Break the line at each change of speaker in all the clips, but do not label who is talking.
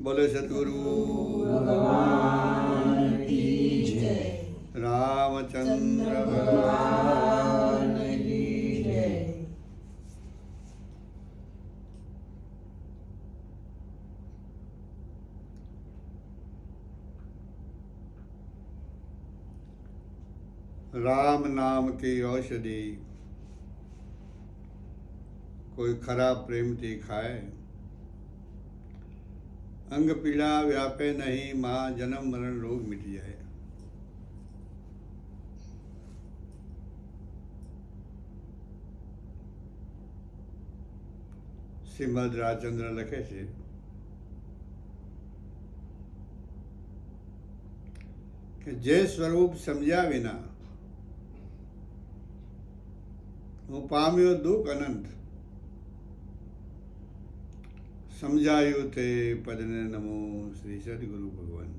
बोले सतगुरु
भगवान की जय।
रामचंद्र
भगवान की जय।
राम नाम की औषधि कोई खरा प्रेम थी खाए। अंग पीड़ा व्यापे नहीं, माँ जन्म मरण रोग मिट जाए। શ્રીમદ રાજચંદ્ર લખે છે કે જે સ્વરૂપ સમજ્યા વિના હું પામ્યો દુઃખ અનંત, સમજાયું તે પદને નમો શ્રી સદગુરુ ભગવંત.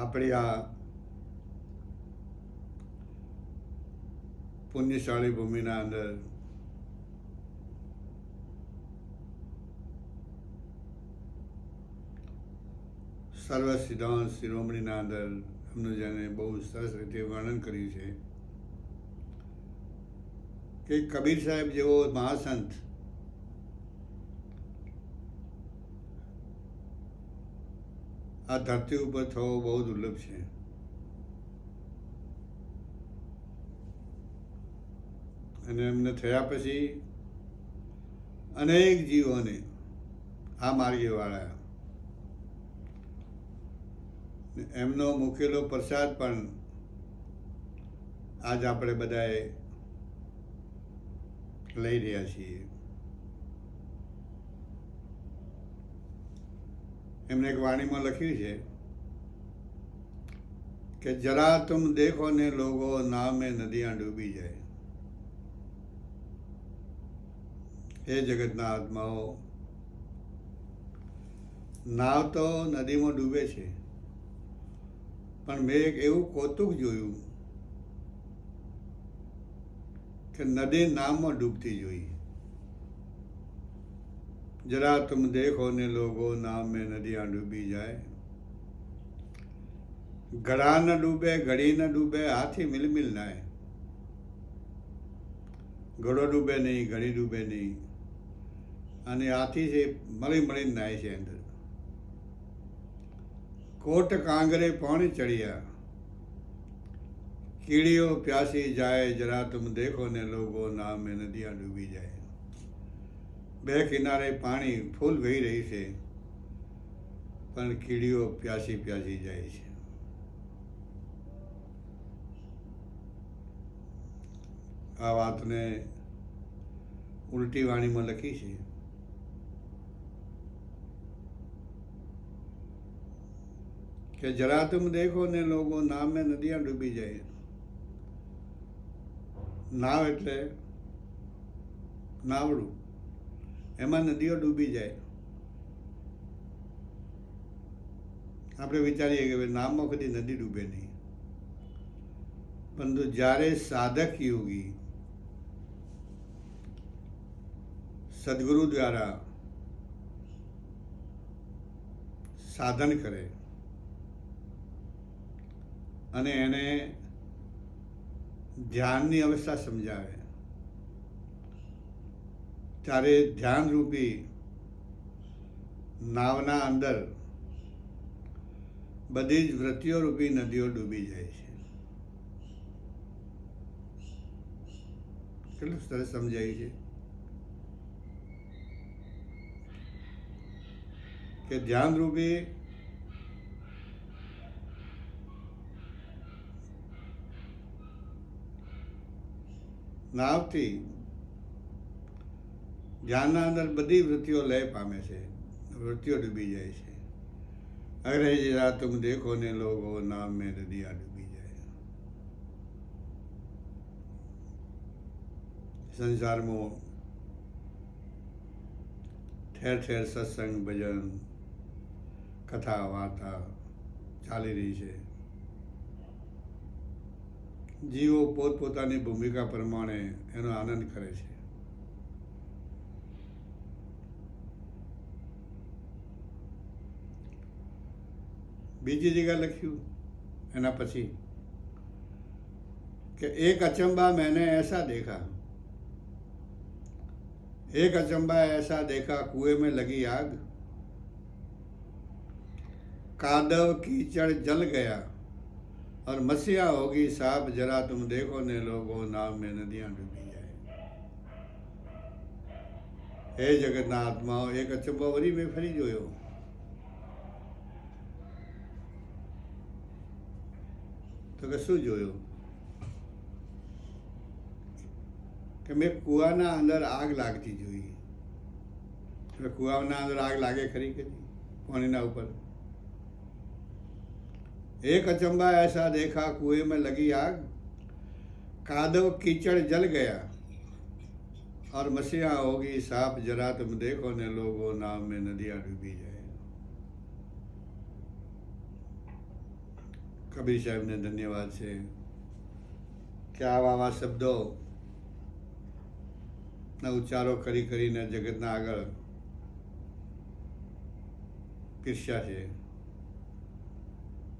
આપણી આ પુણ્યશાળી ભૂમિના અંદર સર્વ સિદ્ધાંત શિરોમણીના અંદર એમનું જેને બહુ સરસ રીતે વર્ણન કર્યું છે કે કબીર સાહેબ જેવો મહાસંત આ ધરતી ઉપર થવો બહુ દુર્લભ છે. અને એમને થયા પછી અનેક જીવોને આ માર્ગે વાળ્યા. એમનો મૂકેલો પ્રસાદ પણ આજ આપણે બધાએ લઈ રહ્યા છીએ. એમને એક વાણીમાં લખ્યું છે કે જરા તુમ દેખો ને લોગો નામે નદિયા ડૂબી જાય. હે જગતના આત્માઓ, નાવ તો નદીમાં ડૂબે છે, પણ મેં એક એવું કૌતુક જોયું કે નદી નામમાં ડૂબતી જોઈ. જરા તુમ દેખો ને લોગો નામ મેં નદિયા ડૂબી જાય. ઘડા ન ડૂબે, ઘડી ન ડૂબે, હાથી મિલ મિલ નાય. ઘડો ડૂબે નહીં, ઘડી ડૂબે નહીં, અને હાથી છે મળી મળીને નાય છે અંદર. કોટ કાંગરે પાણી ચડિયા, કીડીઓ પ્યાસી જાય. જરા તુમ દેખો ને લોગો નામ મેં નદિયા ડૂબી જાય. બે કિનારે પાણી ફૂલ વહી રહી છે, પણ કીડીઓ પ્યાસી પ્યાસી જાય છે. આ વાતને ઉલટી વાણીમાં લખી છે કે જરા તુમ દેખો ને લોગો નામ મેં નદિયા ડૂબી જાય. નાવ એટલે નાવડું, એમાં નદીઓ ડૂબી જાય. આપણે વિચારીએ કે નામમાં કદી નદી ડૂબે નહીં, પરંતુ જ્યારે સાધક યોગી સદગુરુ દ્વારા સાધન કરે અને એને ધ્યાનની અવસ્થા સમજાવે, ત્યારે ધ્યાનરૂપી નાવના અંદર બધી જ વૃત્તિઓ રૂપી નદીઓ ડૂબી જાય છે. કેટલું સરસ સમજાયું છે કે ધ્યાનરૂપી નાવથી ધ્યાનના અંદર બધી વૃત્તિઓ લય પામે છે, વૃત્તિઓ ડૂબી જાય છે. અરે જરા તુમ દેખો ને લોગો નામ મેં નદિયા ડૂબી જાય. સંસારમાં ઠેર ઠેર સત્સંગ, ભજન, કથા વાર્તા ચાલી રહી છે. જીવો પોતપોતાની ભૂમિકા પ્રમાણે એનો આનંદ કરે છે. બીજી જગ્યા લખ્યું એના પછી કે એક અચंबा मैंने ऐसा देखा, एक अचंबा ऐसा देखा कुएं में लगी आग, कादव कीचड़ जल गया और मसीहा होगी साफ, जरा तुम देखो ने लोगो नाम में नदियां डूबी जाए। હે જગતના આત્માઓ, એક અચંબો વળી મેં ફરી જોયો તો કે શું જોયું કે મેં કૂવાના અંદર આગ લાગતી જોઈ. એટલે કૂવાના અંદર આગ લાગે ખરી કે પાણીના ઉપર. एक अचंबा ऐसा देखा कुएं में लगी आग, कादव कीचड़ जल गया और मसीहा होगी साफ, जरा तुम देखो ने लोगो नाम में नदियां डूबी जाए. કબીર સાહેબને ધન્યવાદ છે કે આવા શબ્દો ના ઉચ્ચારો કરીને જગતના આગળ પીરસ્યા છે.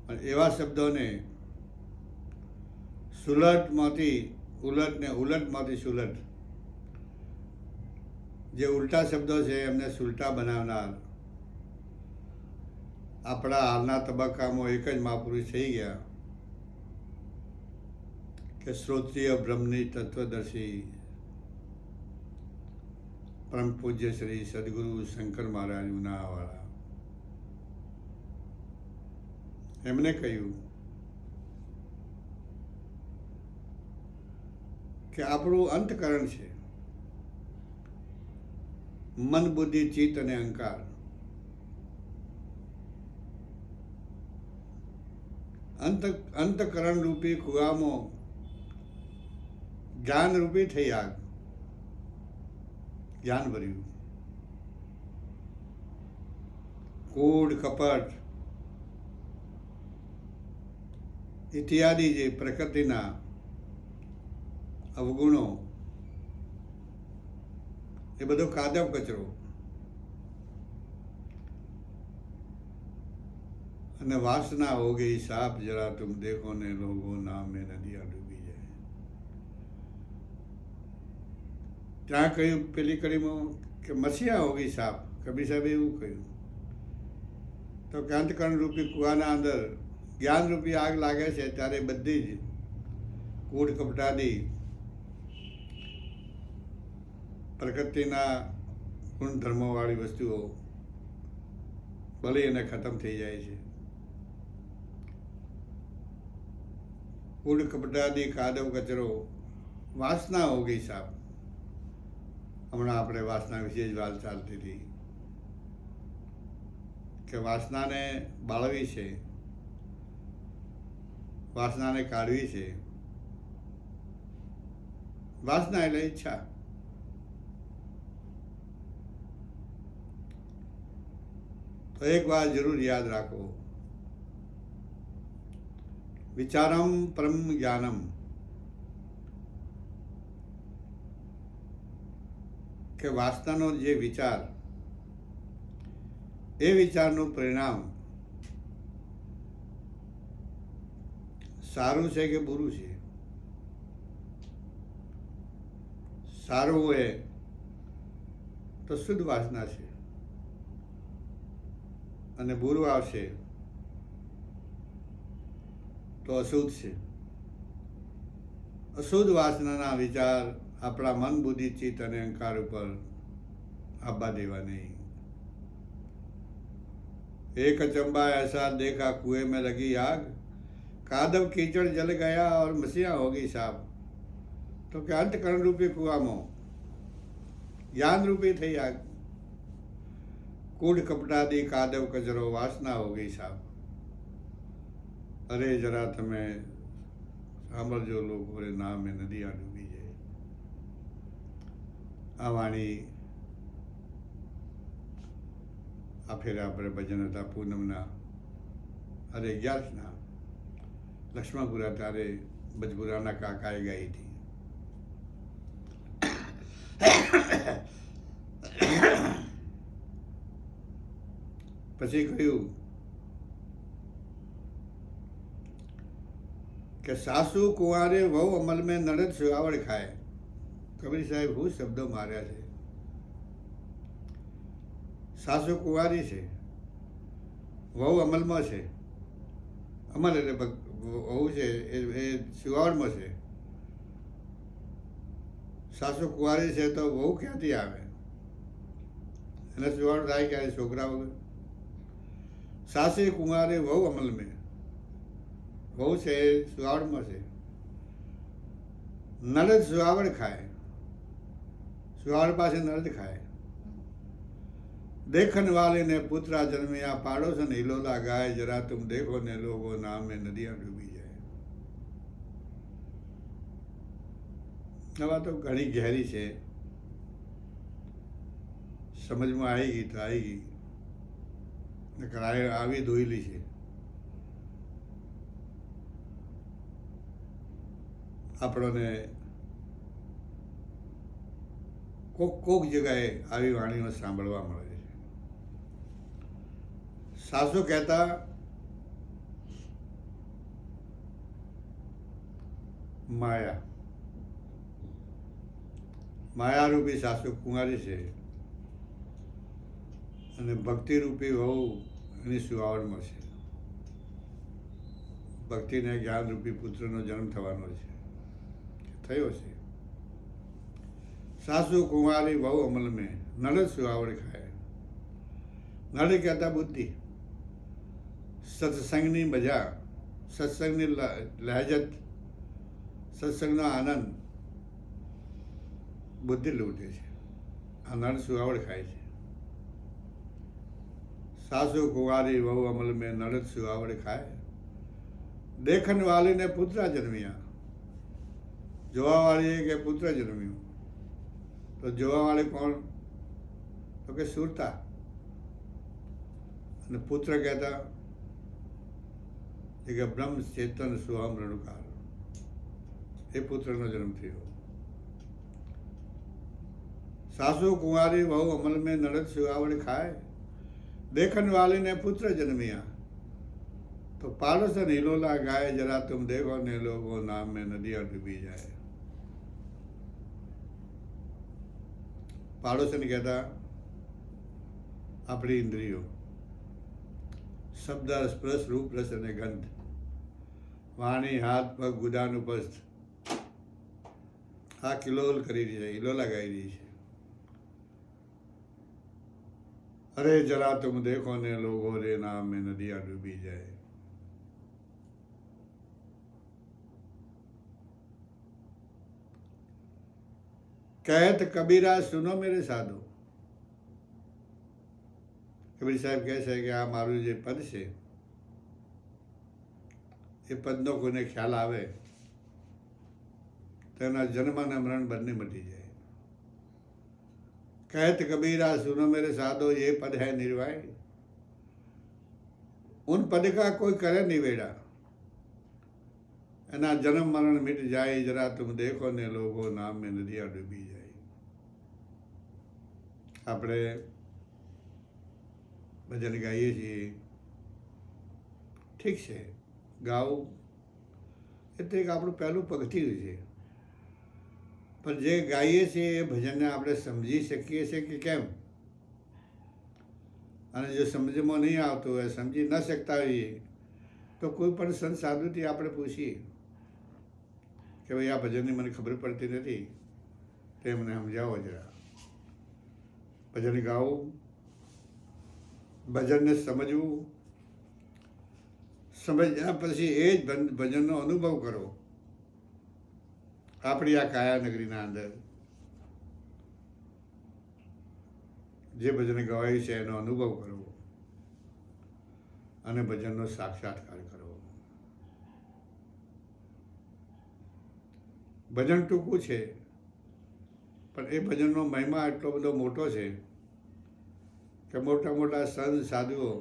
અને એવા શબ્દોને સુલટમાંથી ઉલટ ને ઉલટમાંથી સુલટ, જે ઉલટા શબ્દો છે એમને સુલટા બનાવનાર આપણા હાલના તબક્કામાં એક જ મહાપુરુષ થઈ ગયા કે શ્રોત્રિય બ્રહ્મની તત્વદર્શી પરમ પૂજ્ય શ્રી સદગુરુ શંકર મહારાજ ઉનાવાળા. એમને કહ્યું કે આપણું અંતકરણ છે મન, બુદ્ધિ, ચિત્ત અને અહંકાર. અંતકરણ રૂપી કુવામાં જ્ઞાન રૂપી થઈ આગ, જ્ઞાન ભર્યું. કૂડ, કપટ ઇત્યાદિ જે પ્રકૃતિના અવગુણો, એ બધો કાદવ કચરો અને વાસના હો ગઈ સાપ, જરા તુમ દેખો ને લોગો નામ મેં નદિયા ડૂબી જાય. ત્યાં કહ્યું પેલી કડીમાં કે મસીહા હો ગઈ સાપ. કબીર સાહેબે એવું કહ્યું તો કે અંતકરણ રૂપી કુવાના અંદર જ્ઞાન રૂપી આગ લાગે છે ત્યારે બધી જ કૂડ કપટાદી પ્રકૃતિના ગુણધર્મોવાળી વસ્તુઓ બળી અને ખતમ થઈ જાય છે. કૂડ કપટાદી કાદવ કચરો, વાસના હો ગઈ સાપ. હમણાં આપણે વાસના વિશે જ વાત ચાલતી હતી કે વાસનાને બાળવી છે, વાસનાને કાઢવી છે. વાસના એટલે ઈચ્છા. તો એક વાત જરૂર યાદ રાખો, વિચારમ પરમ જ્ઞાનમ. કે વાસનાનો જે વિચાર, એ વિચારનું પરિણામ સારું છે કે બુરું છે. સારું હોય તો શુદ્ધ વાસના છે, અને બુરું આવશે તો અશુદ્ધ છે. અશુદ્ધ વાસનાના વિચાર આપણા મન, બુદ્ધિ, ચિત્ત અને અહંકાર ઉપર આવવા દેવા નહીં. एक अचंबा ऐसा देखा कुएं में लगी आग, कादव कीचड़ जल गया और मसीहा होगी साफ. तो કે અંતકરણ રૂપી કુવામાં જ્ઞાન રૂપી થઈ આગ, કૂડ કપટાદી કાદવ કચરો, વાસના હો ગઈ સાફ. અરે જરા તમે સાંભળજો લોકો, અરે નામ એ નદીયા ડૂબી જાય. આ વાણી આ ફેરે આપણે ભજન હતા પૂનમના, અરે 11ના લક્ષ્મણપુરા ત્યારે બજપુરાના કાકાએ ગાઈ હતી. પછી કહ્યું કે સાસુ કુંવારે વહુ અમલ મેં નડદ સુવાવડ ખાય. કબીર સાહેબ હું શબ્દો માર્યા છે. સાસુ કુંવારી છે, વહુ અમલમાં છે. અમલ એટલે વહુ છે એ સુવાવડમાં છે. સાસુ કુંવારી છે તો વહુ ક્યાંથી આવે? એને સુવાવડ થાય ક્યારે? છોકરા વગર. સાસે કુંવારે વહુ અમલ મેં, વહુ છે એ સુવાવડમાં છે. નળદ સુવાવડ ખાય, સુવાવડ પાસે નળદ ખાય. देखन वाले ने पुत्रा जन्मिया, पाड़ोसन हिलोला गाय, जरा तुम देखो ने लोगो नाम में नदियां डूबी जाए. हवा तो घनी गहरी છે, સમજમાં આવેગી તો આવેગી, નકર આવી ધોઈલી છે. આપણને કોક જગ્યાએ આવી વાણીઓ સાંભળવા મળે છે. સાસુ કહેતા માયા, માયારૂપી સાસુ કુંવારી છે અને ભક્તિરૂપી વહુ એની સુવાવડમાં છે. ભક્તિને જ્ઞાનરૂપી પુત્રનો જન્મ થવાનો છે, થયો છે. સાસુ કુંવારી વહુ અમલ મેં નળદ સુવાવડ ખાય. નળ કહેતા બુદ્ધિ, સત્સંગની મજા, સત્સંગની લહેજત, સત્સંગનો આનંદ બુદ્ધિ લૂંટે છે. આ નળ સુવાવડ ખાય છે. સાસુ કુંવારી વહુ અમલ મેં નળદ સુવાવડ ખાય. દેખન વાલીને પુત્રા જન્મ્યા, જોવાવાળીએ કે પુત્ર જન્મ્યું. તો જોવાવાળી કોણ? તો કે સુરતા. અને પુત્ર કહેતા કે બ્રહ્મ ચેતન સુહમ રણુકાર, એ પુત્રનો જન્મ થયો. સાસુ કુંવારી વહુ અમલ મેં નળદ સુવાવડ ખાય. देखन वाले ने पुत्र जन्मिया, तो पाड़ोसन हिलोला गाय, जरा तुम देखो ने लोगो नाम में नदियां डूबी जाए. પાડોશને કહેતા આપણી ઇન્દ્રિયો, શબ્દ, સ્પર્શ, રૂપ, રસ અને ગંધ, વાણી, હાથ, પગ, ગુદાન, ઉપસ્થ, આ કિલોલ કરી રહી છે, હિલોલા ગાઈ રહી છે. अरे जरा तुम देखो ने लोगो रे नाम में नदियां डूबी जाए. कहत कबीरा सुनो मेरे साधु. કબીર સાહેબ કહે છે કે આ મારું જે પદ છે એ પદનો કોઈને ખ્યાલ આવે તેના જન્મ અને મરણ બંને મટી જાય. कहत कबीरा सुनो मेरे साधो, ये पद है निर्वाय, उन पद का कोई करे निवेड़ा. एना जन्म मरण मिट जाए, जरा तुम देखो ने लोगो नाम में नदियां डूबी जाए. આપણે ભજન ગાઈએ છીએ, ઠીક છે, ગાવું એટલે એક આપણું પહેલું પગથિયું છે. પણ જે ગાઈએ છીએ એ ભજનને આપણે સમજી શકીએ છીએ કે કેમ? અને જો સમજમાં નહીં આવતું હોય, સમજી ન શકતા હોઈએ, તો કોઈ પણ સંત સાધુથી આપણે પૂછીએ કે ભાઈ આ ભજનની મને ખબર પડતી નથી, તે મને સમજાવો જરા. ભજન ગાવું, ભજનને સમજવું, સમજ્યા પછી એ જ ભજનનો અનુભવ કરો. આપણી આ કાયા નગરીના અંદર જે ભજન ગવાયું છે એનો અનુભવ કરવો અને ભજનનો સાક્ષાત્કાર કરવો. ભજન ટૂંકું છે પણ એ ભજનનો મહિમા એટલો બધો મોટો છે કે મોટા મોટા સંત સાધુઓ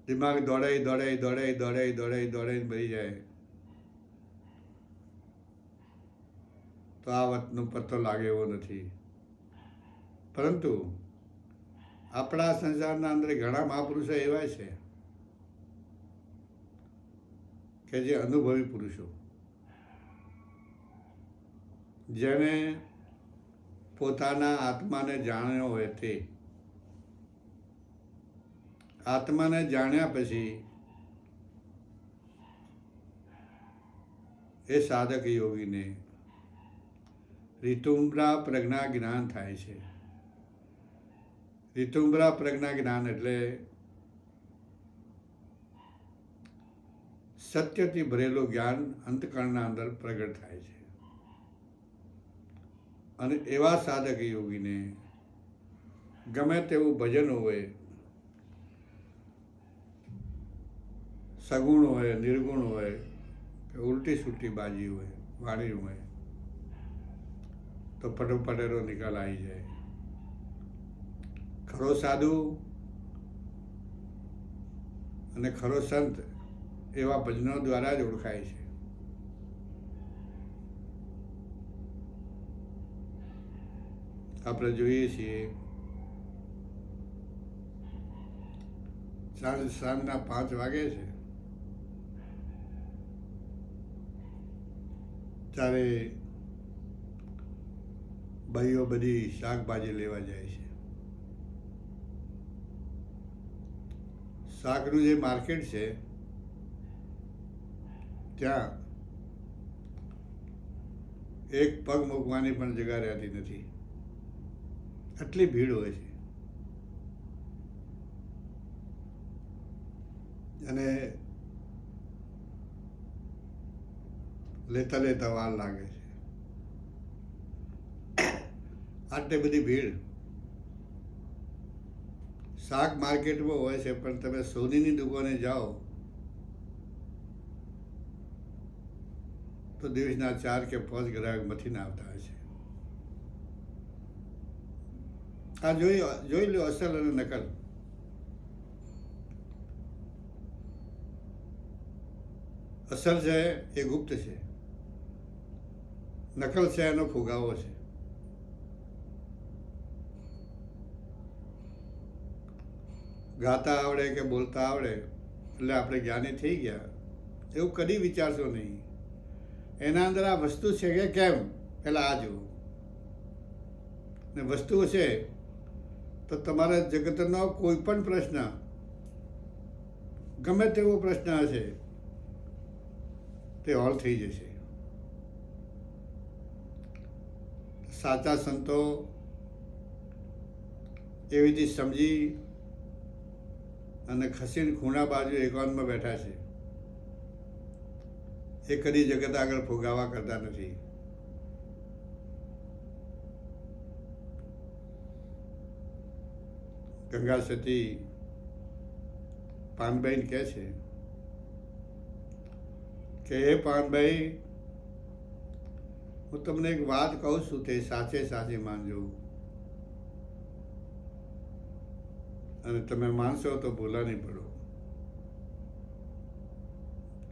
દિમાગ દોડાઈ દોડાઈ દોડાઈ દોડાઈ દોડાઈ દોડાઈને ભરી જાય તો આ વાતનો પત્તો લાગે એવો નથી. પરંતુ આપણા સંસારના અંદર ઘણા મહાપુરુષો એવા છે કે જે અનુભવી પુરુષો, જેણે પોતાના આત્માને જાણ્યો હોય તે, આત્માને જાણ્યા પછી એ સાધક યોગીને ઋતુમ્બરા પ્રજ્ઞા જ્ઞાન થાય છે. ઋતુમ્બરા પ્રજ્ઞા જ્ઞાન એટલે સત્યથી ભરેલું જ્ઞાન અંતકરણના અંદર પ્રગટ થાય છે. અને એવા સાધક યોગીને ગમે તેવું ભજન હોય, સગુણ હોય, નિર્ગુણ હોય, કે ઉલટી સુલટી બાજી હોય, વાણી હોય, તો ફટોફટેરો નિકાલ આવી જાય. ખરો સાધુ અને ખરો સંત એવા ભજનો દ્વારા જ ઓળખાય છે. આપણે જોઈએ છીએ સાંજના 5 વાગે છે ત્યારે ભાઈઓ બધી શાકભાજી લેવા જાય છે. શાકનું જે માર્કેટ છે ત્યાં એક પગ મૂકવાની પણ જગ્યા રહેતી નથી, આટલી ભીડ હોય છે. અને લેતા લેતા વાર લાગે છે. આટલી બધી ભીડ શાક માર્કેટમાં હોય છે, પણ તમે સોનીની દુકાને જાઓ તો દિવસના 4 કે 5 ગ્રાહક મથીને આવતા હોય છે. આ જોઈ લો અસલ અને નકલ. અસલ છે એ ગુપ્ત છે, નકલ છે એનો ફુગાવો છે. ગાતા આવડે કે બોલતા આવડે એટલે આપણે જ્ઞાની થઈ ગયા એવું કદી વિચારશો નહીં. એના અંદર આ વસ્તુ છે કે કેમ, પહેલાં આ જુઓ. ને વસ્તુઓ છે તો તમારા જગતનો કોઈ પણ પ્રશ્ન, ગમે તેવો પ્રશ્ન હશે તે હલ થઈ જશે. સાચા સંતો એવી રીતે સમજી અને ખસીને ખૂણા બાજુ એકાંતમાં બેઠા છે. એ કદી જગત આગળ ફુગાવા કરતા નથી. ગંગા સતી પાનભાઈને કહે છે કે હે પાનભાઈ, હું તમને એક વાત કહું છું, તે સાચે સાચી માનજો, અને તમે માનશો તો ભૂલા નહીં પડો.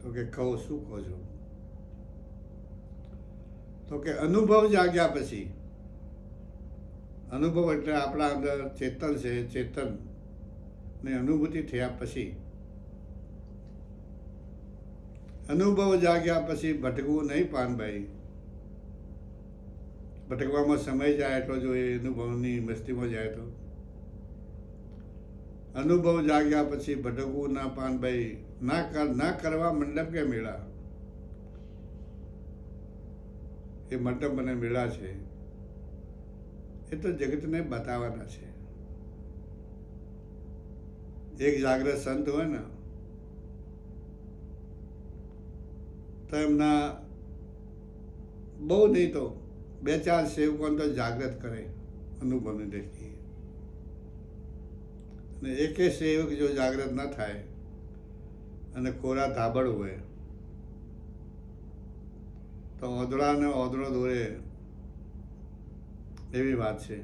તો કે કહો, શું કહો છો? તો કે અનુભવ જાગ્યા પછી, અનુભવ એટલે આપણા અંદર ચેતન છે, ચેતન ને અનુભૂતિ થયા પછી, અનુભવ જાગ્યા પછી ભટકવું નહીં પાનભાઈ. ભટકવામાં સમય જાય એટલો જો એ અનુભવની મસ્તીમાં જાય તો. અનુભવ જાગ્યા પછી ભટકવું ના પાનભાઈ. ના કરવા મંડપ કે મેળા. એ મંડપ અને મેળા છે એ તો જગતને બતાવવાના છે. એક જાગ્રત સંત હોય ને તો એમના બહુ નહીં તો 2-4 સેવકોને તો જાગ્રત કરે અનુભવની દ્રષ્ટિએ. અને એકે સેવક જો જાગ્રત ન થાય અને કોરા ધાબળ હોય તો ઓદળાને ઓદળો દોરે એવી વાત છે,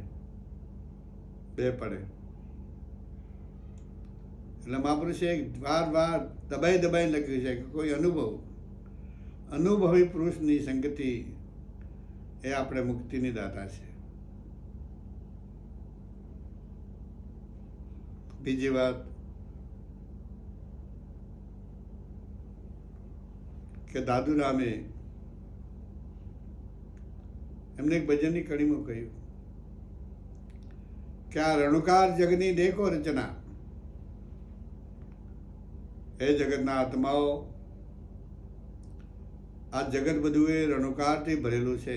2 પડે. એટલે મહાપુરુષે વાર દબાઈ લખ્યું છે કે કોઈ અનુભવી પુરુષની સંગતિ એ આપણે મુક્તિની દાતા છે. બીજી વાત, કે દાદુરામે એમને એક ભજનની કડીમાં કહ્યું કે આ રણુકાર જગની દેખો રચના. હે જગતના આત્માઓ, આ જગત બધું એ રણુકારથી ભરેલું છે.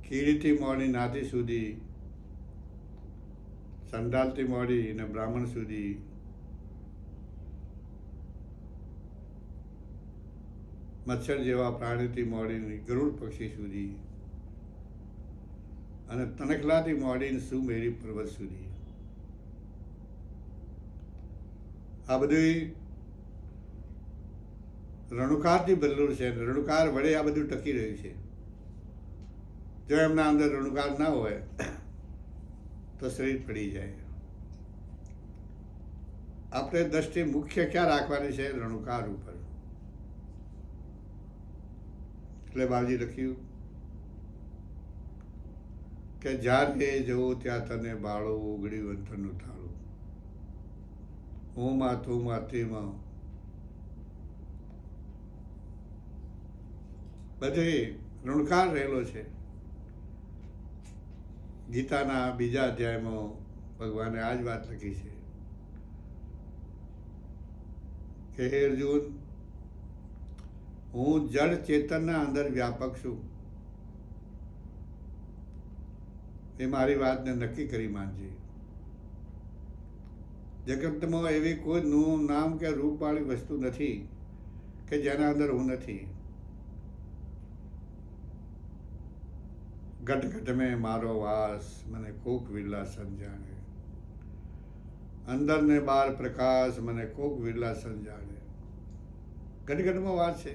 કીડીથી મોડી નાથી સુધી, સંડાલથી મોડી ને બ્રાહ્મણ સુધી, મચ્છર જેવા પ્રાણીથી મોડીને ગરુડ પક્ષી સુધી, અને તનખલાથી મોડીને સુમેરી પર્વત સુધી, આ બધું રણુકારથી ભરેલું છે. રણુકાર વડે આ બધું ટકી રહ્યું છે. જો એમના અંદર રણુકાર ના હોય તો શરીર પડી જાય. આપણે દ્રષ્ટિ મુખ્ય ક્યાં રાખવાની છે? રણુકાર ઉપર. એટલે બાવજી લખ્યું કે જ્યારે જવો ત્યાં તને બાળો ઉગડ્યું અંતરનું થાળું, હુંમાં તુંમાં તેમાં બધે રણુકાર રહેલો છે. ગીતાના બીજા અધ્યાયમાં ભગવાને આ જ વાત લખી છે કે હે અર્જુન, હું જળ ચેતનના અંદર વ્યાપક છું. એ મારી વાતને નક્કી કરી માનજે. જગતમાં એવી કોઈ નામ કે રૂપવાળી વસ્તુ નથી કે જેના અંદર હું નથી. ઘટ ઘટ મેં મારો વાસ, મને કોક વિરલા સમજાણે. અંદર ને બહાર પ્રકાશ, મને કોક વિરલા સમજાણે. ઘટ ઘટમાં વાત છે.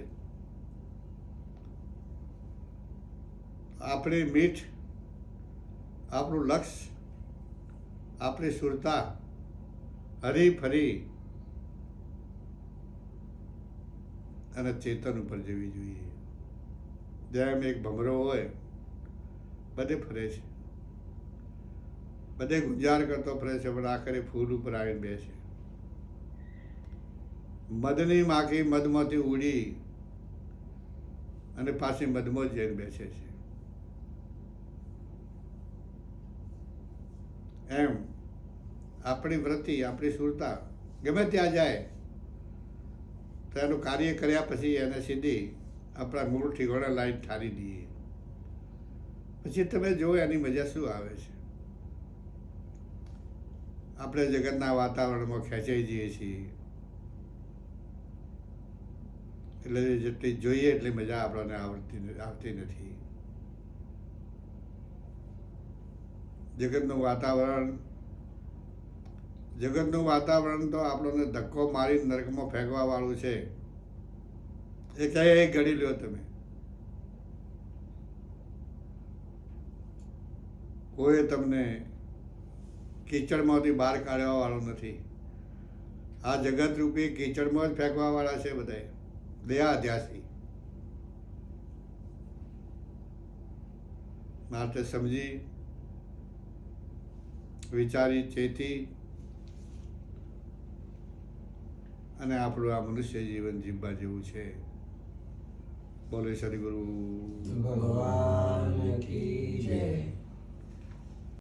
આપણી મીઠ, આપણું લક્ષ્ય, આપણી સુરતા હરી ફરી અને ચેતન ઉપર જવી જોઈએ. જેમ એક ભમરો હોય, બધે ફરે છે, બધે ગુંજાર કરતો ફરે છે, પણ આખરે ફૂલ ઉપર આવીને બેસે. મધની માખી મધમાંથી ઉડી અને પાછી મધમાં જ જઈને બેસે છે. એમ આપણી વૃત્તિ, આપણી સુરતા ગમે ત્યાં જાય તો એનું કાર્ય કર્યા પછી એને સીધી આપણા મૂળ ઠીકોણા લાઈન ઠારી દઈએ. પછી તમે જુઓ એની મજા શું આવે છે. આપણે જગતના વાતાવરણમાં ખેંચાઈ જઈએ છીએ, એટલે જેટલી જોઈએ એટલી મજા આપણને આવતી નથી. જગતનું વાતાવરણ તો આપણને ધક્કો મારી નરકમાં ફેંકવા વાળું છે. એ ક્યાંય ગણી લ્યો તમે. કોઈ તમને કીચડમાંથી બહાર કાઢવા વાળો નથી. આ જગત રૂપી કીચડમાં જ ફેંકવા વાળા છે બધા દેહાધ્યાસી. માટે સમજી વિચારી ચેતી અને આપણું આ મનુષ્ય જીવન જીવવા જેવું છે. બોલે સદગુરુ
ભગવાન